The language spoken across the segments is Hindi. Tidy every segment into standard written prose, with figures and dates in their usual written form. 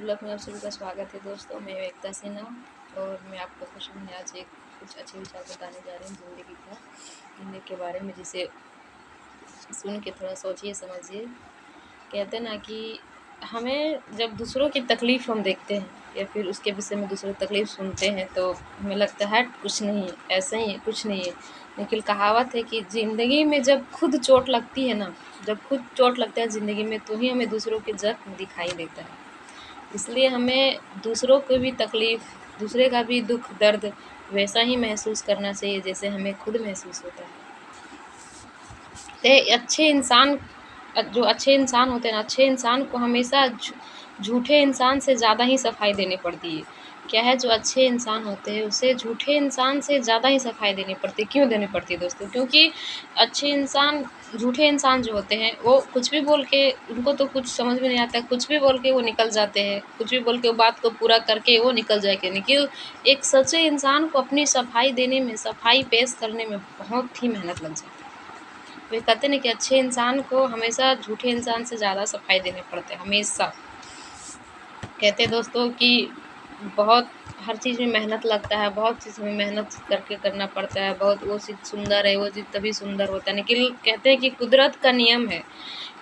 ब्लॉग में आप सभी का स्वागत है दोस्तों। मैं एकता सिन्हा और मैं आपको कुछ नहीं आज एक कुछ अच्छे विचार बताने जा रही हूँ ज़िंदगी के बारे में, जिसे सुन के थोड़ा सोचिए समझिए। कहते ना कि हमें जब दूसरों की तकलीफ़ हम देखते हैं या फिर उसके विषय में दूसरों की तकलीफ़ सुनते हैं तो हमें लगता है कुछ नहीं है, ऐसा ही है, कुछ नहीं है। लेकिन कहावत है कि ज़िंदगी में जब खुद चोट लगती है ना, जब खुद चोट लगता है ज़िंदगी में, तो ही हमें दूसरों के ज़ख्म दिखाई देता है। इसलिए हमें दूसरों को भी तकलीफ़, दूसरे का भी दुःख दर्द वैसा ही महसूस करना चाहिए जैसे हमें खुद महसूस होता है। अच्छे इंसान जो अच्छे इंसान होते हैं ना, अच्छे इंसान को हमेशा झूठे इंसान से ज़्यादा ही सफाई देनी पड़ती है। क्या है, जो अच्छे इंसान होते हैं उसे झूठे इंसान से ज़्यादा ही सफाई देनी पड़ती है। क्यों देनी पड़ती है दोस्तों? क्योंकि अच्छे इंसान, झूठे इंसान जो होते हैं वो कुछ भी बोल के, उनको तो कुछ समझ में नहीं आता, कुछ भी बोल के वो निकल जाते हैं, कुछ भी बोल के वो बात को पूरा करके वो निकल जाएँगे। लेकिन एक सच्चे इंसान को अपनी सफाई देने में, सफाई पेश करने में बहुत ही मेहनत लग जाती है। वे कहते हैं कि अच्छे इंसान को हमेशा झूठे इंसान से ज़्यादा सफाई देने पड़ते हैं, हमेशा। कहते हैं दोस्तों कि बहुत हर चीज़ में मेहनत लगता है, बहुत चीज़ में मेहनत करके करना पड़ता है, बहुत वो चीज़ सुंदर है, वो चीज़ तभी सुंदर होता है। लेकिन कहते हैं कि कुदरत का नियम है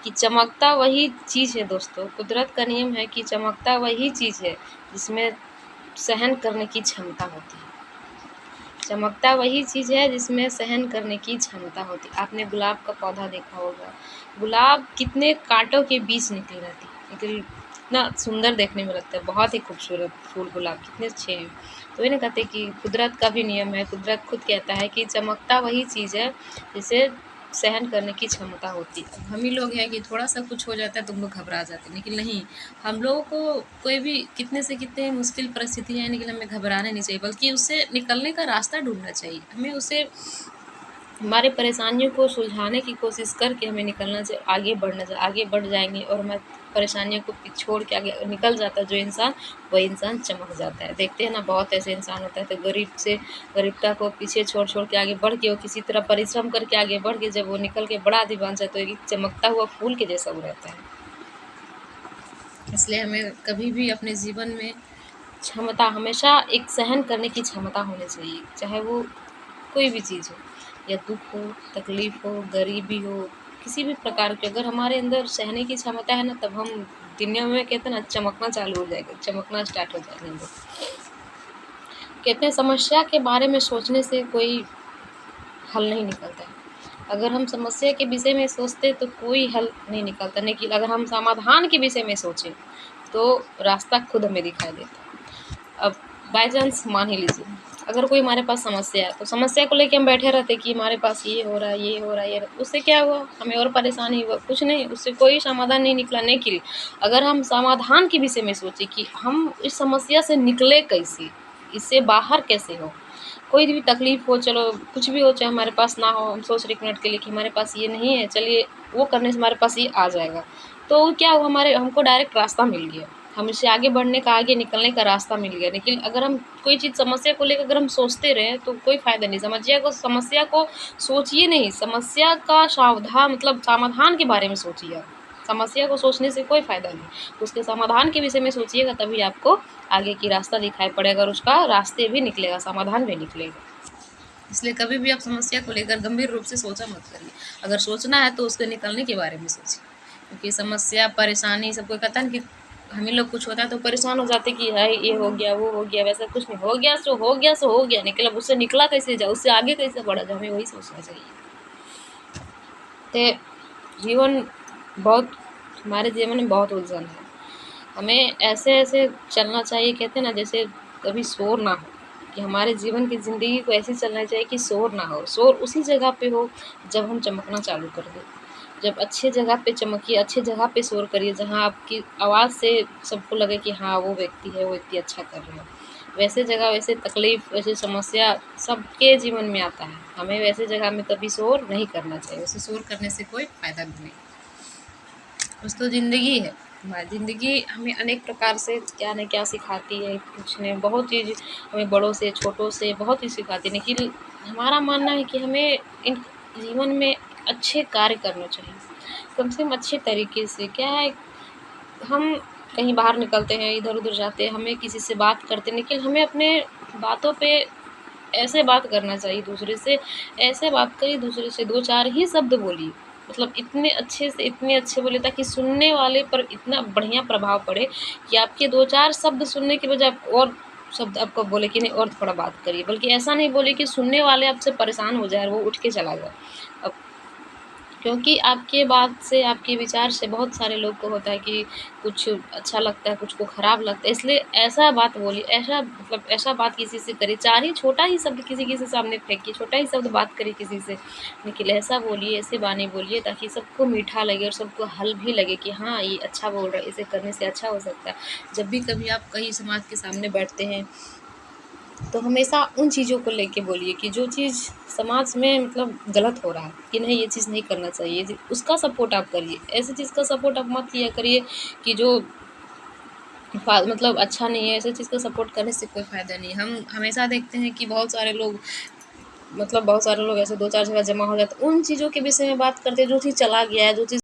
कि चमकता वही चीज़ है दोस्तों, कुदरत का नियम है कि चमकता वही चीज़ है जिसमें सहन करने की क्षमता होती है। चमकता वही चीज़ है जिसमें सहन करने की क्षमता होती है। आपने गुलाब का पौधा देखा होगा, गुलाब कितने काँटों के बीच निकली रहती है, लेकिन इतना सुंदर देखने में लगता है, बहुत ही खूबसूरत फूल गुलाब कितने अच्छे हैं। तो ये ना कहते कि कुदरत का भी नियम है, कुदरत खुद कहता है कि चमकता वही चीज़ है जिसे सहन करने की क्षमता होती है। हम ही लोग हैं कि थोड़ा-सा कुछ हो जाता है तो हम लोग घबरा जाते हैं, लेकिन नहीं, हम लोगों को कोई भी कितने से कितने मुश्किल परिस्थिति है, लेकिन हमें घबराना नहीं चाहिए, बल्कि उससे निकलने का रास्ता ढूँढना चाहिए। हमें उसे हमारे परेशानियों को सुलझाने की कोशिश करके हमें निकलना चाहिए, आगे बढ़ना चाहिए। आगे बढ़ जाएँगे और हमें परेशानियों को छोड़ के आगे निकल जाता है जो इंसान, वही इंसान चमक जाता है। देखते हैं ना, बहुत ऐसे इंसान होता है तो गरीबता को पीछे छोड़ के आगे बढ़ के वो किसी तरह परिश्रम करके आगे बढ़ के जब वो निकल के बड़ा आदमी बन जाता है तो एक चमकता हुआ फूल के जैसा वो रहता है। इसलिए हमें कभी भी अपने जीवन में क्षमता, हमेशा एक सहन करने की क्षमता होनी चाहिए, चाहे वो कोई भी चीज़ हो, या दुःख हो, तकलीफ़ हो, गरीबी हो, किसी भी प्रकार की अगर हमारे अंदर सहने की क्षमता है ना, तब हम दुनिया में कहते हैं ना चमकना चालू हो जाएगा, चमकना स्टार्ट हो जाएगा हम लोग। कहते हैं समस्या के बारे में सोचने से कोई हल नहीं निकलता है। अगर हम समस्या के विषय में सोचते तो कोई हल नहीं निकलता, लेकिन अगर हम समाधान के विषय में सोचें, तो रास्ता खुद हमें दिखाई देता है। अब बाय चांस मान ही लीजिए, अगर कोई हमारे पास समस्या है, तो समस्या को लेके हम बैठे रहते कि हमारे पास ये हो रहा है, ये हो रहा है, ये उससे क्या हुआ? हमें और परेशानी हुआ? कुछ नहीं, उससे कोई समाधान नहीं निकला। लेकिन अगर हम समाधान के विषय में सोचें कि हम इस समस्या से निकले कैसे? इससे बाहर कैसे हो? कोई भी तकलीफ़ हो, चलो कुछ भी हो, चाहे हमारे पास ना हो, हम सोच रहे एक मिनट के लिए कि हमारे पास ये नहीं है, चलिए वो करने से हमारे पास ये आ जाएगा। तो क्या हुआ, हमको डायरेक्ट रास्ता मिल गया। हम इससे आगे बढ़ने का, आगे निकलने का रास्ता मिल गया। लेकिन अगर हम कोई चीज़ समस्या को लेकर अगर हम सोचते रहें तो कोई फ़ायदा नहीं। समस्या को सोचिए नहीं, समस्या का मतलब समाधान के बारे में सोचिए आप। समस्या को सोचने से कोई फ़ायदा नहीं। उसके समाधान के विषय में सोचिएगा, तभी आपको आगे की रास्ता दिखाई पड़ेगा और उसका रास्ते भी निकलेगा, समाधान भी निकलेगा। इसलिए कभी भी आप समस्या को लेकर गंभीर रूप से सोचा मत करिए। अगर सोचना है तो उसके निकलने के बारे में सोचिए। क्योंकि समस्या, परेशानी सबको कहता है ना कि हम ही लोग कुछ होता है तो परेशान हो जाते कि हाय ये हो गया, वो हो गया, वैसा कुछ नहीं। हो गया सो हो गया सो हो गया, लेकिन अब उससे निकला कैसे जाए, उससे आगे कैसे बढ़ा जाए, हमें वही सोचना चाहिए। तो जीवन बहुत हमारे जीवन में बहुत उलझन है। हमें ऐसे-ऐसे चलना चाहिए, कहते हैं ना, जैसे कभी शोर ना हो, कि हमारे जीवन की ज़िंदगी को ऐसे चलना चाहिए कि शोर ना हो। शोर उसी जगह पे हो जब हम चमकना चालू कर दें। जब अच्छी जगह पे चमकिए, अच्छी जगह पे शोर करिए, जहाँ आपकी आवाज़ से सबको लगे कि हाँ, वो व्यक्ति है, वो व्यक्ति अच्छा कर रहा है। वैसे जगह, वैसे तकलीफ़, वैसे समस्या सबके जीवन में आता है। हमें वैसे जगह में कभी शोर नहीं करना चाहिए, वैसे शोर करने से कोई फ़ायदा भी नहीं। कुछ तो ज़िंदगी है। हमारी ज़िंदगी हमें अनेक प्रकार से क्या न क्या सिखाती है, कुछ ने बहुत चीज़ हमें बड़ों से, छोटों से बहुत चीज़ सिखाती है। लेकिन हमारा मानना है कि हमें इन जीवन में अच्छे कार्य करने चाहिए। कम से कम अच्छे तरीके से। क्या है, हम कहीं बाहर निकलते हैं, इधर-उधर जाते हैं, हमें किसी से बात करते हैं, लेकिन हमें अपने बातों पे ऐसे बात करना चाहिए दूसरे से, ऐसे बात करिए दूसरे से 2-4 ही शब्द बोलिए। मतलब इतने अच्छे से इतने अच्छे बोलिए ताकि सुनने वाले पर इतना बढ़िया प्रभाव पड़े कि आपके 2-4 शब्द सुनने की बजाय और शब्द आपको बोले कि नहीं और थोड़ा बात करिए। बल्कि ऐसा नहीं बोले कि सुनने वाले आपसे परेशान हो जाए और वो उठ के चला जाए। अब क्योंकि आपके बात से, आपके विचार से बहुत सारे लोग को होता है कि कुछ अच्छा लगता है, कुछ को खराब लगता है, इसलिए ऐसा बात बोलिए, ऐसा मतलब ऐसा बात किसी से करिए, 4 ही छोटा ही शब्द किसी के सामने फेंकिए, छोटा ही शब्द बात करिए किसी से, लेकिन ऐसा बोलिए, ऐसे बानी बोलिए ताकि सबको मीठा लगे और सबको हल भी लगे कि हाँ, ये अच्छा बोल रहा है, इसे करने से अच्छा हो सकता है। जब भी कभी आप कहीं समाज के सामने बैठते हैं तो हमेशा उन चीज़ों को लेके बोलिए कि जो चीज़ समाज में मतलब गलत हो रहा है कि नहीं ये चीज़ नहीं करना चाहिए उसका सपोर्ट आप करिए। ऐसी चीज़ का सपोर्ट आप मत किया करिए कि जो मतलब अच्छा नहीं है, ऐसी चीज़ का सपोर्ट करने से कोई फ़ायदा नहीं है। हम हमेशा देखते हैं कि बहुत सारे लोग मतलब बहुत सारे लोग ऐसे 2-4 जगह जमा हो जाते हैं, उन चीज़ों के विषय में बात करते हैं जो चीज़ चला गया है, जो चीज़